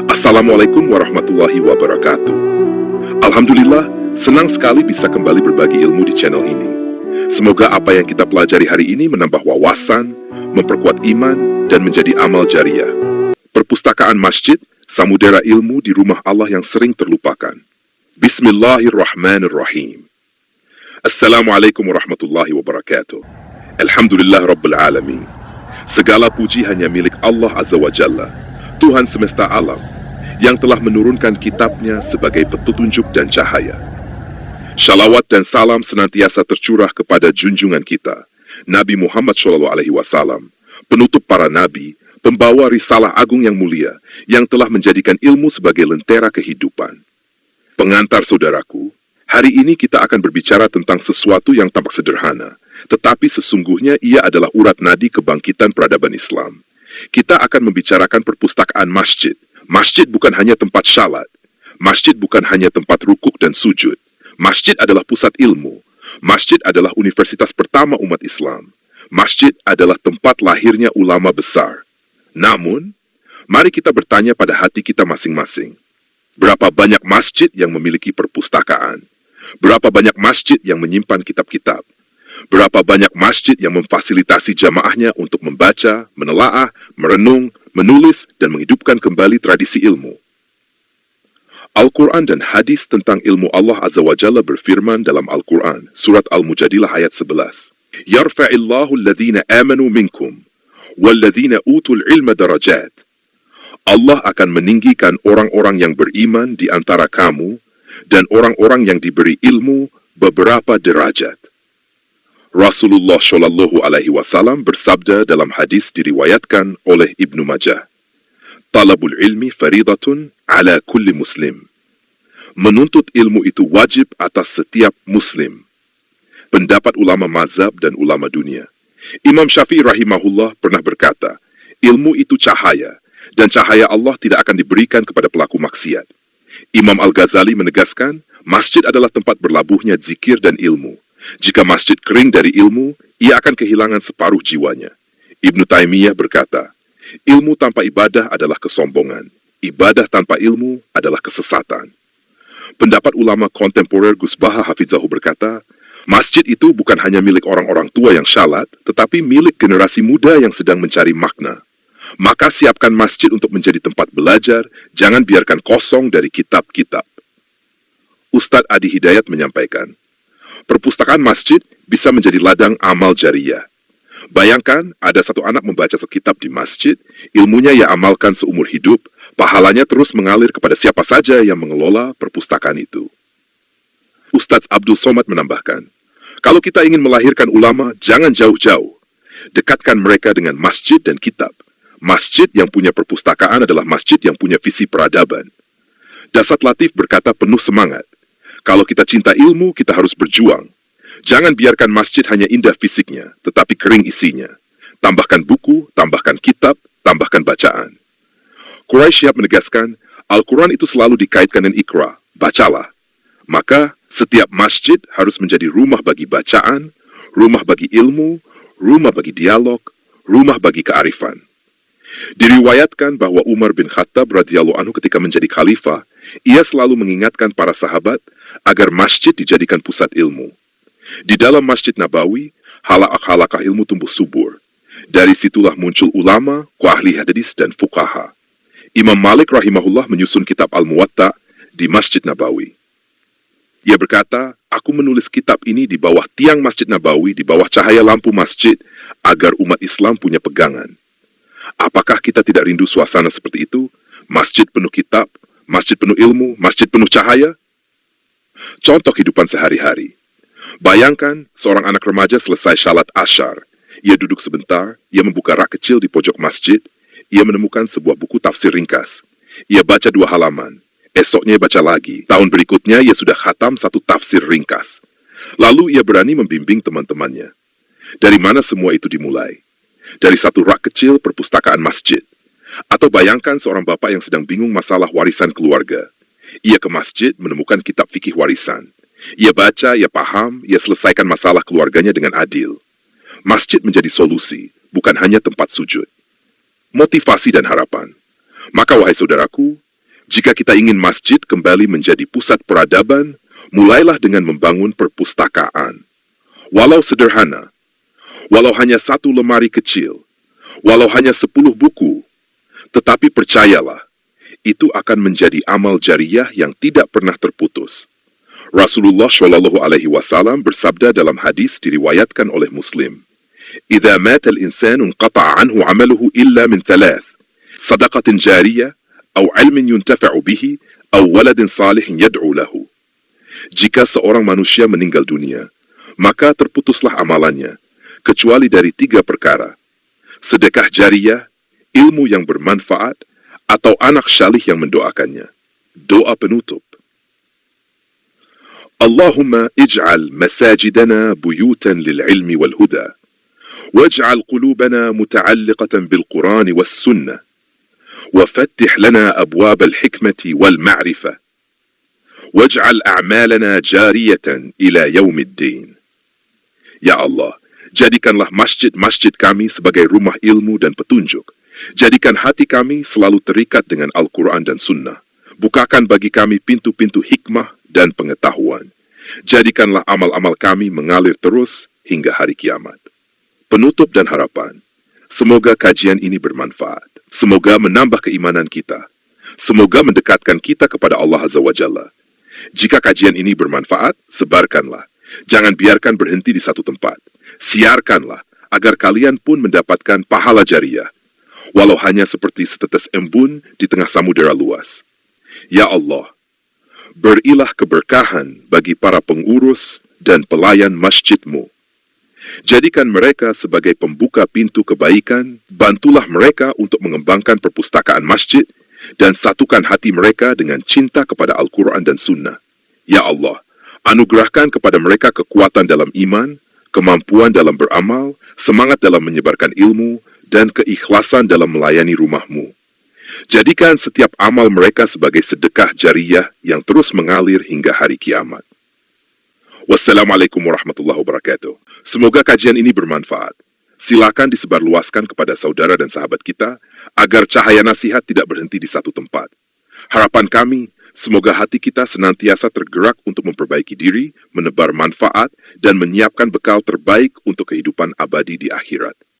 Assalamualaikum warahmatullahi wabarakatuh. Alhamdulillah, senang sekali bisa kembali berbagi ilmu di channel ini. Semoga apa yang kita pelajari hari ini menambah wawasan, memperkuat iman, dan menjadi amal jariah. Perpustakaan masjid, samudera ilmu di rumah Allah yang sering terlupakan. Bismillahirrahmanirrahim. Assalamualaikum warahmatullahi wabarakatuh. Alhamdulillah Rabbil Alamin. Segala puji hanya milik Allah Azza wa Jalla, Tuhan semesta alam, yang telah menurunkan kitabnya sebagai petunjuk dan cahaya. Shalawat dan salam senantiasa tercurah kepada junjungan kita, Nabi Muhammad SAW, penutup para nabi, pembawa risalah agung yang mulia, yang telah menjadikan ilmu sebagai lentera kehidupan. Pengantar saudaraku, hari ini kita akan berbicara tentang sesuatu yang tampak sederhana, tetapi sesungguhnya ia adalah urat nadi kebangkitan peradaban Islam. Kita akan membicarakan perpustakaan masjid. Masjid bukan hanya tempat syalat. Masjid bukan hanya tempat rukuk dan sujud. Masjid adalah pusat ilmu. Masjid adalah universitas pertama umat Islam. Masjid adalah tempat lahirnya ulama besar. Namun, mari kita bertanya pada hati kita masing-masing. Berapa banyak masjid yang memiliki perpustakaan? Berapa banyak masjid yang menyimpan kitab-kitab? Berapa banyak masjid yang memfasilitasi jamaahnya untuk membaca, menelaah, merenung, menulis, dan menghidupkan kembali tradisi ilmu? Al-Quran dan hadis tentang ilmu Allah Azza wa Jalla berfirman dalam Al-Quran, Surat Al-Mujadilah ayat 11. Yarfa'illahu alladhina amanu minkum, walladhina utul ilma darajat. Allah akan meninggikan orang-orang yang beriman di antara kamu, dan orang-orang yang diberi ilmu beberapa derajat. Rasulullah Shallallahu Alaihi Wasallam bersabda dalam hadis diriwayatkan oleh Ibnu Majah, "Talabul ilmi faridatun ala kulli muslim." Menuntut ilmu itu wajib atas setiap muslim. Pendapat ulama mazhab dan ulama dunia. Imam Syafi'i rahimahullah pernah berkata, ilmu itu cahaya, dan cahaya Allah tidak akan diberikan kepada pelaku maksiat. Imam Al-Ghazali menegaskan, masjid adalah tempat berlabuhnya zikir dan ilmu. Jika masjid kering dari ilmu, ia akan kehilangan separuh jiwanya. Ibnu Taimiyah berkata, ilmu tanpa ibadah adalah kesombongan. Ibadah tanpa ilmu adalah kesesatan. Pendapat ulama kontemporer Gus Baha Hafizahu berkata, masjid itu bukan hanya milik orang-orang tua yang syalat, tetapi milik generasi muda yang sedang mencari makna. Maka siapkan masjid untuk menjadi tempat belajar, jangan biarkan kosong dari kitab-kitab. Ustadz Adi Hidayat menyampaikan, perpustakaan masjid bisa menjadi ladang amal jariah. Bayangkan, ada satu anak membaca sekitab di masjid, ilmunya ia amalkan seumur hidup, pahalanya terus mengalir kepada siapa saja yang mengelola perpustakaan itu. Ustadz Abdul Somad menambahkan, kalau kita ingin melahirkan ulama, jangan jauh-jauh. Dekatkan mereka dengan masjid dan kitab. Masjid yang punya perpustakaan adalah masjid yang punya visi peradaban. Dasat Latif berkata penuh semangat, kalau kita cinta ilmu, kita harus berjuang. Jangan biarkan masjid hanya indah fisiknya, tetapi kering isinya. Tambahkan buku, tambahkan kitab, tambahkan bacaan. Quraisy siap menegaskan, Al-Quran itu selalu dikaitkan dengan Iqra, bacalah. Maka, setiap masjid harus menjadi rumah bagi bacaan, rumah bagi ilmu, rumah bagi dialog, rumah bagi kearifan. Diriwayatkan bahwa Umar bin Khattab radhiyallahu anhu ketika menjadi khalifah, ia selalu mengingatkan para sahabat agar masjid dijadikan pusat ilmu. Di dalam Masjid Nabawi, halaqah-halaqah ilmu tumbuh subur. Dari situlah muncul ulama, ahli hadis dan fuqaha. Imam Malik rahimahullah menyusun kitab Al-Muwatta di Masjid Nabawi. Ia berkata, aku menulis kitab ini di bawah tiang Masjid Nabawi, di bawah cahaya lampu masjid, agar umat Islam punya pegangan. Apakah kita tidak rindu suasana seperti itu? Masjid penuh kitab, masjid penuh ilmu, masjid penuh cahaya? Contoh kehidupan sehari-hari. Bayangkan seorang anak remaja selesai syalat asyar. Ia duduk sebentar, ia membuka rak kecil di pojok masjid, ia menemukan sebuah buku tafsir ringkas. Ia baca 2 halaman, esoknya ia baca lagi, tahun berikutnya ia sudah khatam 1 tafsir ringkas. Lalu ia berani membimbing teman-temannya. Dari mana semua itu dimulai? Dari satu rak kecil perpustakaan masjid. Atau bayangkan seorang bapak yang sedang bingung masalah warisan keluarga. Ia ke masjid menemukan kitab fikih warisan. Ia baca, ia paham, ia selesaikan masalah keluarganya dengan adil. Masjid menjadi solusi, bukan hanya tempat sujud. Motivasi dan harapan. Maka wahai saudaraku, jika kita ingin masjid kembali menjadi pusat peradaban, mulailah dengan membangun perpustakaan. Walau sederhana, walau hanya 1 lemari kecil, walau hanya 10 buku, tetapi percayalah, itu akan menjadi amal jariyah yang tidak pernah terputus. Rasulullah Shallallahu Alaihi Wasallam bersabda dalam hadis diriwayatkan oleh Muslim, "Idza mata al-insanu inqata'a anhu 'amaluhu illa min 3, sadaqatin jariyah, atau 'ilmin yuntafa'u bihi, atau waladin salihin yad'u lahu." Jika seorang manusia meninggal dunia, maka terputuslah amalannya, kecuali dari 3 perkara: sedekah jariyah, ilmu yang bermanfaat, atau anak salih yang mendoakannya. Doa penutup. Allahumma ij'al masajidana buyutan lil'ilmi wal huda, waj'al qulubana muta'alliqatan bil Qur'an was sunnah, wafattih lana abwab al-hikmati wal ma'rifah, waj'al a'malana jariyatan ila yaumiddin. Ya Allah, jadikanlah masjid-masjid kami sebagai rumah ilmu dan petunjuk. Jadikan hati kami selalu terikat dengan Al-Quran dan Sunnah. Bukakan bagi kami pintu-pintu hikmah dan pengetahuan. Jadikanlah amal-amal kami mengalir terus hingga hari kiamat. Penutup dan harapan. Semoga kajian ini bermanfaat. Semoga menambah keimanan kita. Semoga mendekatkan kita kepada Allah Azza wa Jalla. Jika kajian ini bermanfaat, sebarkanlah. Jangan biarkan berhenti di satu tempat. Siarkanlah, agar kalian pun mendapatkan pahala jariyah, walau hanya seperti setetes embun di tengah samudera luas. Ya Allah, berilah keberkahan bagi para pengurus dan pelayan masjid-Mu. Jadikan mereka sebagai pembuka pintu kebaikan, bantulah mereka untuk mengembangkan perpustakaan masjid, dan satukan hati mereka dengan cinta kepada Al-Quran dan Sunnah. Ya Allah, anugerahkan kepada mereka kekuatan dalam iman, kemampuan dalam beramal, semangat dalam menyebarkan ilmu, dan keikhlasan dalam melayani rumah-Mu. Jadikan setiap amal mereka sebagai sedekah jariyah yang terus mengalir hingga hari kiamat. Wassalamualaikum warahmatullahi wabarakatuh. Semoga kajian ini bermanfaat. Silakan disebarluaskan kepada saudara dan sahabat kita, agar cahaya nasihat tidak berhenti di satu tempat. Harapan kami, semoga hati kita senantiasa tergerak untuk memperbaiki diri, menebar manfaat, dan menyiapkan bekal terbaik untuk kehidupan abadi di akhirat.